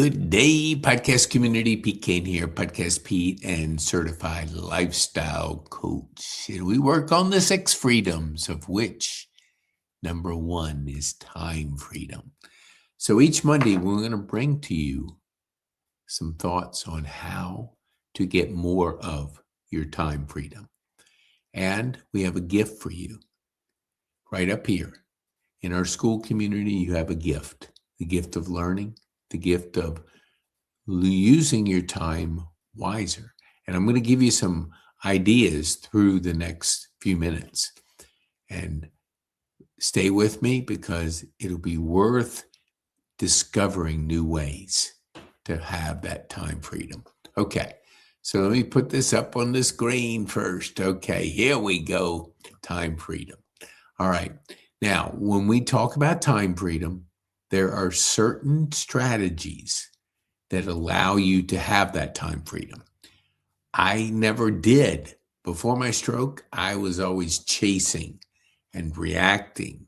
Good day, podcast community. Pete Kane here, Podcast Pete and certified lifestyle coach. And we work on the 6 freedoms, of which number 1 is time freedom. So each Monday, we're going to bring to you some thoughts on how to get more of your time freedom. And we have a gift for you right up here. In our school community, you have a gift, the gift of learning, the gift of using your time wiser. And I'm going to give you some ideas through the next few minutes. And stay with me because it'll be worth discovering new ways to have that time freedom. Okay, so let me put this up on the screen first. Okay, here we go. Time freedom. All right. Now, when we talk about time freedom, there are certain strategies that allow you to have that time freedom. I never did. Before my stroke, I was always chasing and reacting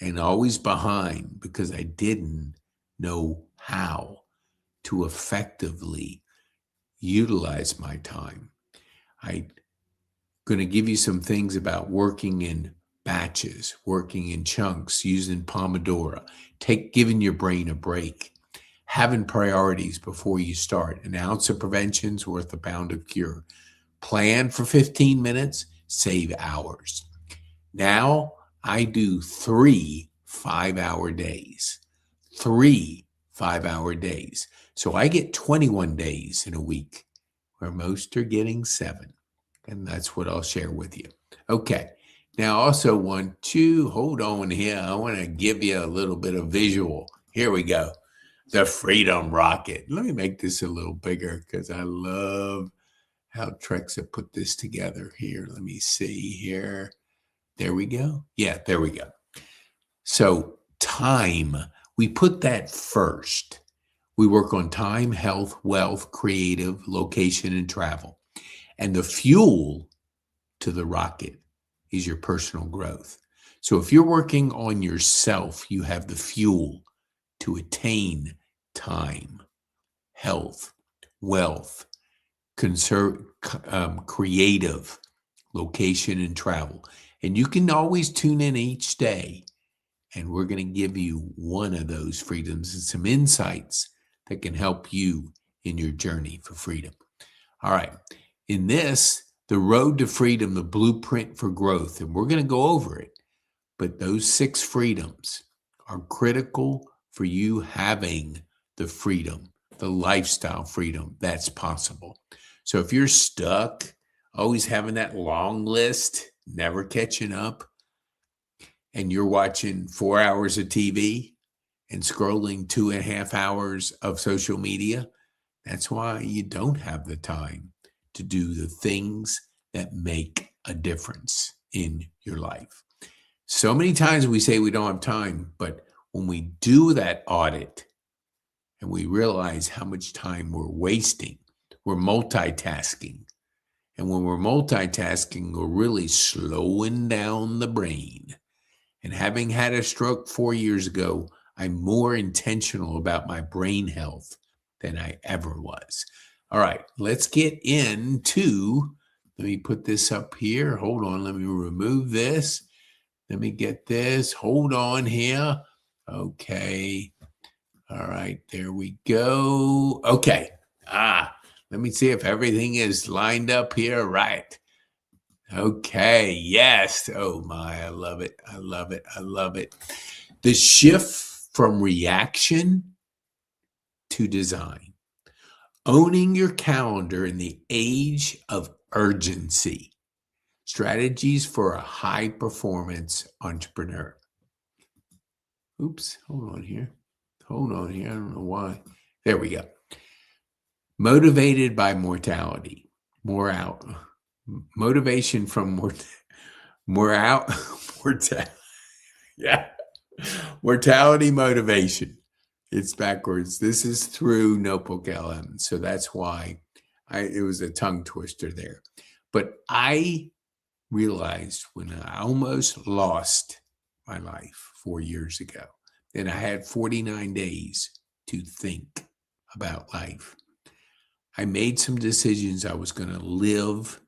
and always behind because I didn't know how to effectively utilize my time. I'm going to give you some things about working in batches, working in chunks, using Pomodoro, giving your brain a break, having priorities before you start. An ounce of prevention's worth a pound of cure. Plan for 15 minutes, save hours. Now I do 3 5-hour days. 3 5-hour days. So I get 21 days in a week, where most are getting 7. And that's what I'll share with you. Okay. Now, I also want to hold on here. I want to give you a little bit of visual. Here we go. The Freedom Rocket. Let me make this a little bigger because I love how Trex have put this together here. Let me see here. There we go. Yeah, there we go. So time, we put that first. We work on time, health, wealth, creative, location, and travel. And the fuel to the rocket is your personal growth. So if you're working on yourself, you have the fuel to attain time, health, wealth, creative, location, and travel. And you can always tune in each day, and we're going to give you one of those freedoms and some insights that can help you in your journey for freedom. All right. In this, the road to freedom, the blueprint for growth, and we're going to go over it, but those 6 freedoms are critical for you having the freedom, the lifestyle freedom that's possible. So if you're stuck, always having that long list, never catching up, and you're watching 4 hours of TV and scrolling 2.5 hours of social media, that's why you don't have the time to do the things that make a difference in your life. So many times we say we don't have time, but when we do that audit and we realize how much time we're wasting, we're multitasking. And when we're multitasking, we're really slowing down the brain. And having had a stroke 4 years ago, I'm more intentional about my brain health than I ever was. All right, let's get into, let me put this up here. Hold on, let me remove this. Let me get this. Hold on here. Okay. All right, there we go. Okay. Let me see if everything is lined up here. Right. Okay. Yes. Oh my, I love it. I love it. I love it. The shift from reaction to design. Owning your calendar in the age of urgency. Strategies for a high-performance entrepreneur. Oops, hold on here. I don't know why. There we go. Motivated by mortality. Motivation from mortality. Yeah. Mortality motivation. It's backwards. This is through Notebook LM. So that's why it was a tongue twister there. But I realized when I almost lost my life 4 years ago, that I had 49 days to think about life. I made some decisions. I was going to live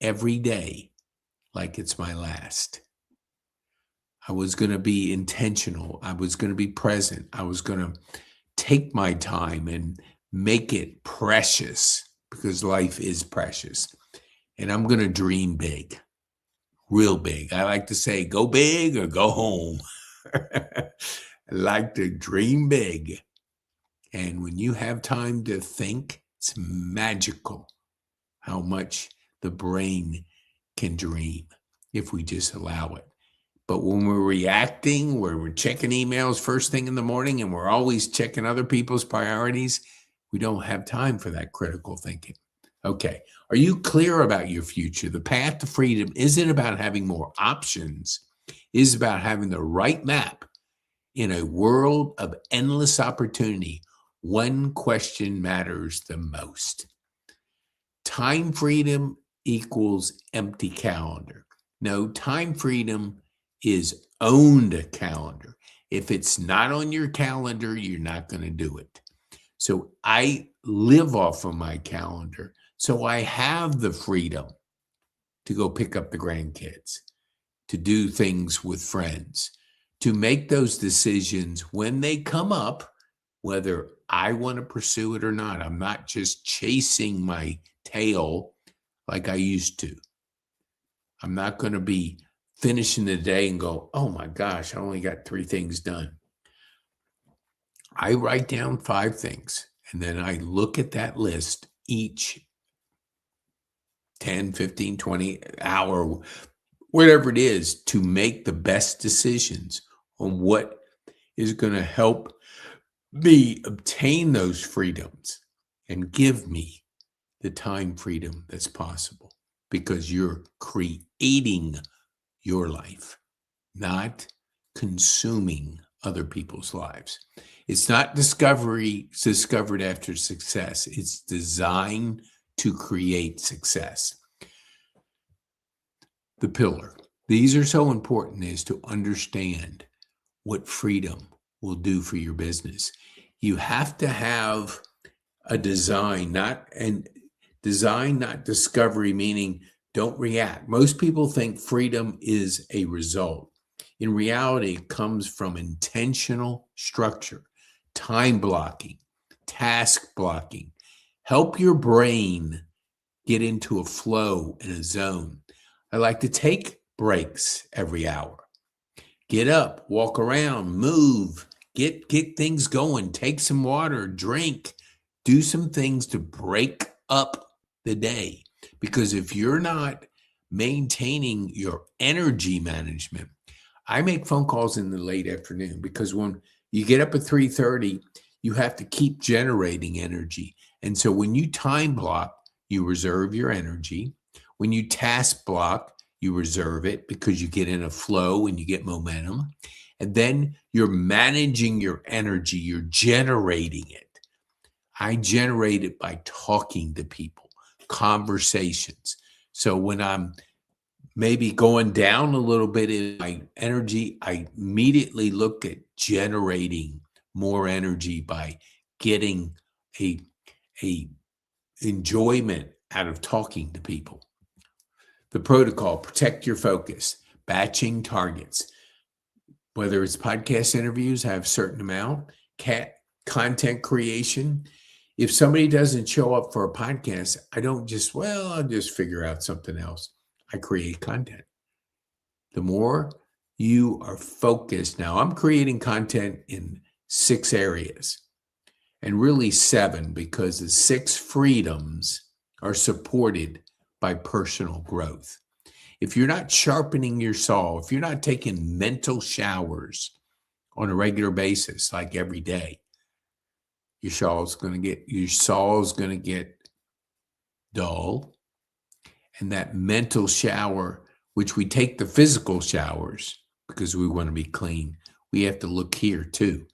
every day like it's my last. I was going to be intentional. I was going to be present. I was going to take my time and make it precious because life is precious. And I'm going to dream big, real big. I like to say, go big or go home. I like to dream big. And when you have time to think, it's magical how much the brain can dream if we just allow it. But when we're reacting, where we're checking emails first thing in the morning and we're always checking other people's priorities, we don't have time for that critical thinking. Okay. Are you clear about your future? The path to freedom isn't about having more options. It is about having the right map in a world of endless opportunity. One question matters the most. Time freedom equals empty calendar. No, time freedom is owned calendar. If it's not on your calendar, you're not going to do it. So I live off of my calendar. So I have the freedom to go pick up the grandkids, to do things with friends, to make those decisions when they come up, whether I want to pursue it or not. I'm not just chasing my tail like I used to. I'm not going to be finishing the day and go, oh my gosh, I only got 3 things done. I write down 5 things and then I look at that list each 10, 15, 20 hour, whatever it is, to make the best decisions on what is going to help me obtain those freedoms and give me the time freedom that's possible, because you're creating your life, not consuming other people's lives. It's not discovered after success. It's designed to create success. The pillar. These are so important, is to understand what freedom will do for your business. You have to have a design, not discovery, meaning don't react. Most people think freedom is a result. In reality, it comes from intentional structure, time blocking, task blocking. Help your brain get into a flow and a zone. I like to take breaks every hour. Get up, walk around, move, get things going, take some water, drink, do some things to break up the day. Because if you're not maintaining your energy management, I make phone calls in the late afternoon, because when you get up at 3:30, you have to keep generating energy. And so when you time block, you reserve your energy. When you task block, you reserve it because you get in a flow and you get momentum. And then you're managing your energy, you're generating it. I generate it by talking to people, conversations. So when I'm maybe going down a little bit in my energy, I immediately look at generating more energy by getting a enjoyment out of talking to people. The protocol: protect your focus, batching targets. Whether it's podcast interviews, I have a certain amount, content creation. If somebody doesn't show up for a podcast, I don't just, I'll just figure out something else. I create content. The more you are focused, now I'm creating content in 6 areas, and really 7, because the 6 freedoms are supported by personal growth. If you're not sharpening your saw, if you're not taking mental showers on a regular basis, like every day, your saw is going to get dull. And that mental shower, which we take the physical showers because we want to be clean, we have to look here too.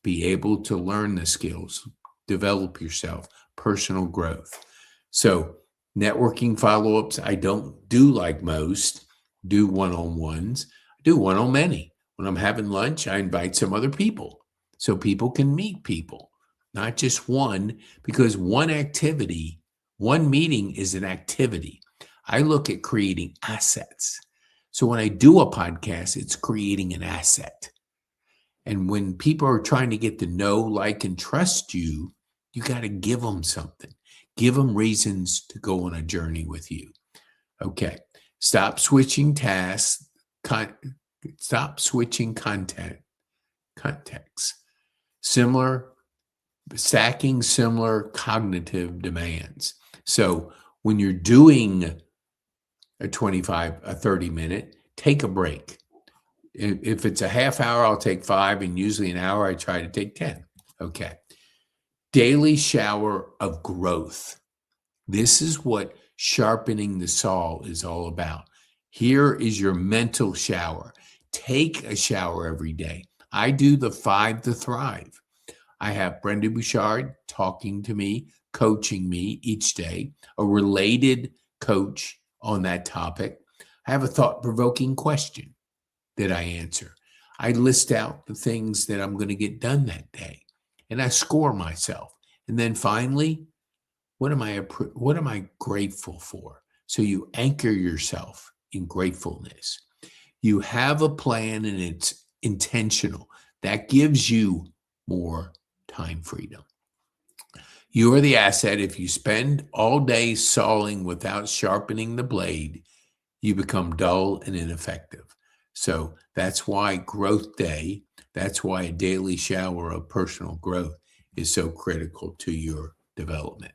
Be able to learn the skills, develop yourself, personal growth. So networking follow-ups, I don't do like most, do one-on-ones. I do one-on-many. When I'm having lunch, I invite some other people so people can meet people. not just one, because one meeting is an activity. I look at creating assets. So when I do a podcast, it's creating an asset. And when people are trying to get to know, like, and trust you, you got to give them something. Give them reasons to go on a journey with you. Okay. Stop switching tasks. Stop switching contexts. Stacking similar cognitive demands. So when you're doing a 30-minute, take a break. If it's a half hour, I'll take 5, and usually an hour, I try to take 10. Okay. Daily shower of growth. This is what sharpening the saw is all about. Here is your mental shower. Take a shower every day. I do the 5 to Thrive. I have Brenda Bouchard talking to me, coaching me each day, a related coach on that topic. I have a thought-provoking question that I answer. I list out the things that I'm going to get done that day, and I score myself. And then finally, what am I grateful for? So you anchor yourself in gratefulness. You have a plan, and it's intentional. That gives you more time freedom. You are the asset. If you spend all day sawing without sharpening the blade, you become dull and ineffective. So that's why growth day, that's why a daily shower of personal growth is so critical to your development.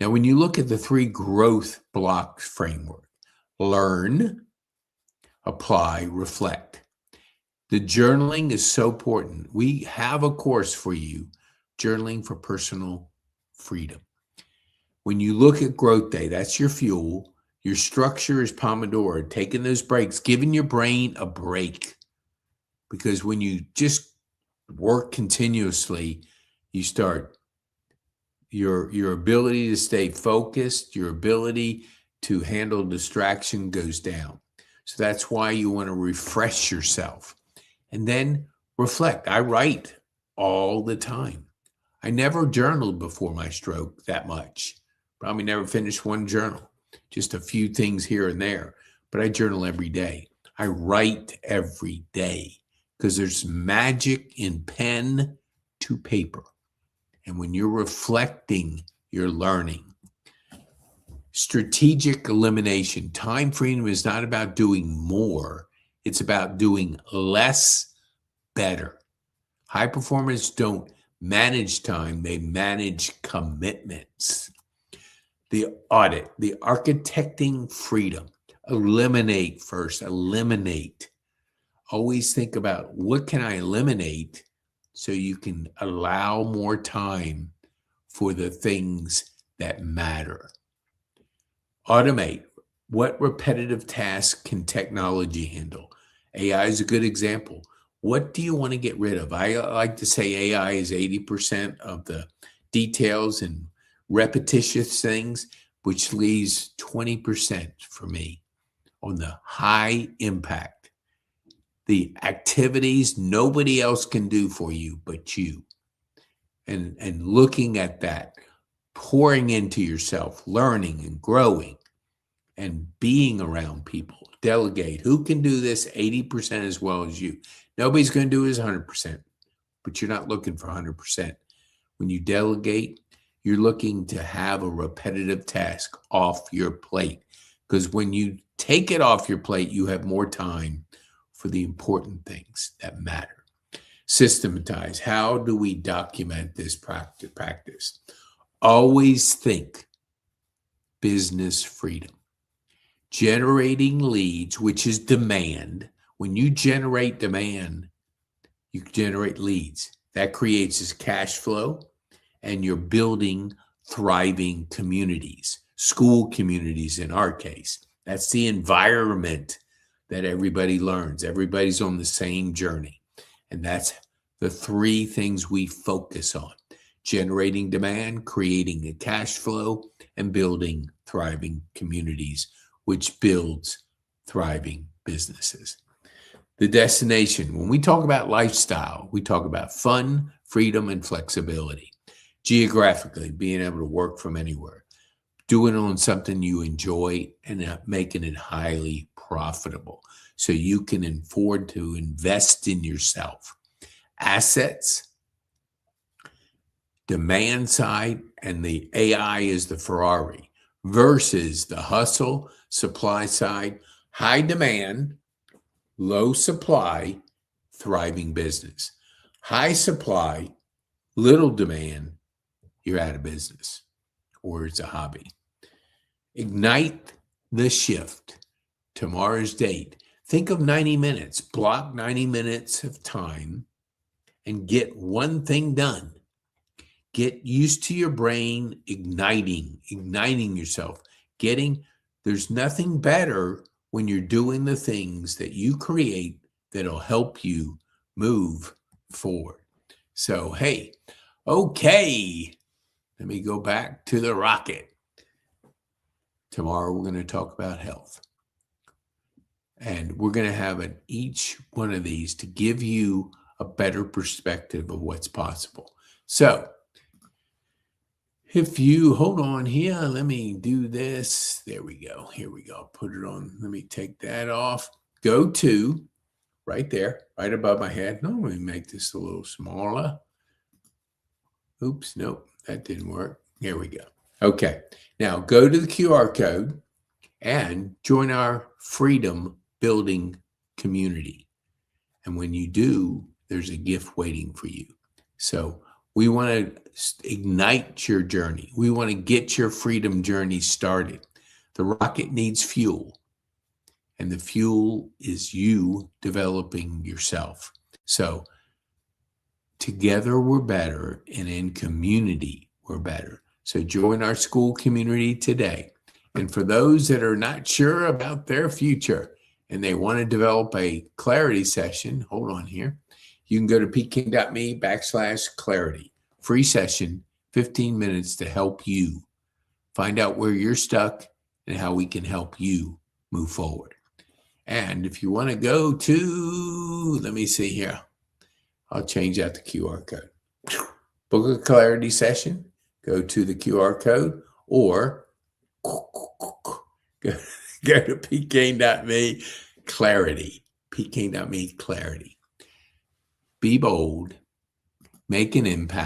Now, when you look at the 3 growth blocks framework, learn, apply, reflect. The journaling is so important. We have a course for you, Journaling for Personal Freedom. When you look at growth day, that's your fuel. Your structure is Pomodoro, taking those breaks, giving your brain a break. Because when you just work continuously, you start your ability to stay focused, your ability to handle distraction goes down. So that's why you want to refresh yourself. And then reflect. I write all the time. I never journaled before my stroke that much. Probably never finished one journal. Just a few things here and there, but I journal every day. I write every day because there's magic in pen to paper. And when you're reflecting, you're learning. Strategic elimination. Time freedom is not about doing more. It's about doing less better. High performers don't manage time. They manage commitments. The audit, the architecting freedom. Eliminate first, eliminate. Always think about what can I eliminate so you can allow more time for the things that matter. Automate. What repetitive tasks can technology handle? AI is a good example. What do you want to get rid of? I like to say AI is 80% of the details and repetitious things, which leaves 20% for me on the high impact. The activities nobody else can do for you but you. And looking at that, pouring into yourself, learning and growing and being around people. Delegate. Who can do this 80% as well as you? Nobody's going to do it as 100%, but you're not looking for 100%. When you delegate, you're looking to have a repetitive task off your plate, because when you take it off your plate, you have more time for the important things that matter. Systematize. How do we document this practice? Always think business freedom. Generating leads, which is demand. When you generate demand, you generate leads. That creates this cash flow, and you're building thriving communities, school communities in our case. That's the environment that everybody learns. Everybody's on the same journey. And that's the 3 things we focus on: generating demand, creating a cash flow, and building thriving communities, which builds thriving businesses. The destination. When we talk about lifestyle, we talk about fun, freedom, and flexibility. geographically, being able to work from anywhere, doing it on something you enjoy, and making it highly profitable so you can afford to invest in yourself. Assets, demand side, and the AI is the Ferrari versus the hustle, supply side, high demand, low supply, thriving business. High supply, little demand, you're out of business or it's a hobby. Ignite the shift. Tomorrow's date. Think of 90 minutes. Block 90 minutes of time and get one thing done. Get used to your brain igniting yourself. There's nothing better when you're doing the things that you create that'll help you move forward. So, hey, okay, let me go back to the rocket. Tomorrow, we're going to talk about health. And we're going to have each one of these to give you a better perspective of what's possible. So, if you hold on here, let me do this. There we go. Here we go. Put it on. Let me take that off. Go to right there, right above my head. No, let me make this a little smaller. Oops, nope, that didn't work. Here we go. Okay, now go to the QR code and join our freedom building community. And when you do, there's a gift waiting for you. So we want to ignite your journey. We want to get your freedom journey started. The rocket needs fuel, and the fuel is you developing yourself. So together we're better, and in community we're better. So join our school community today. And for those that are not sure about their future and they want to develop a clarity session, hold on here. You can go to pkane.me/clarity. Free session, 15 minutes to help you find out where you're stuck and how we can help you move forward. And if you want to go to, let me see here. I'll change out the QR code. Book a clarity session, go to the QR code, or go to pkane.me clarity. pkane.me clarity. Be bold, make an impact.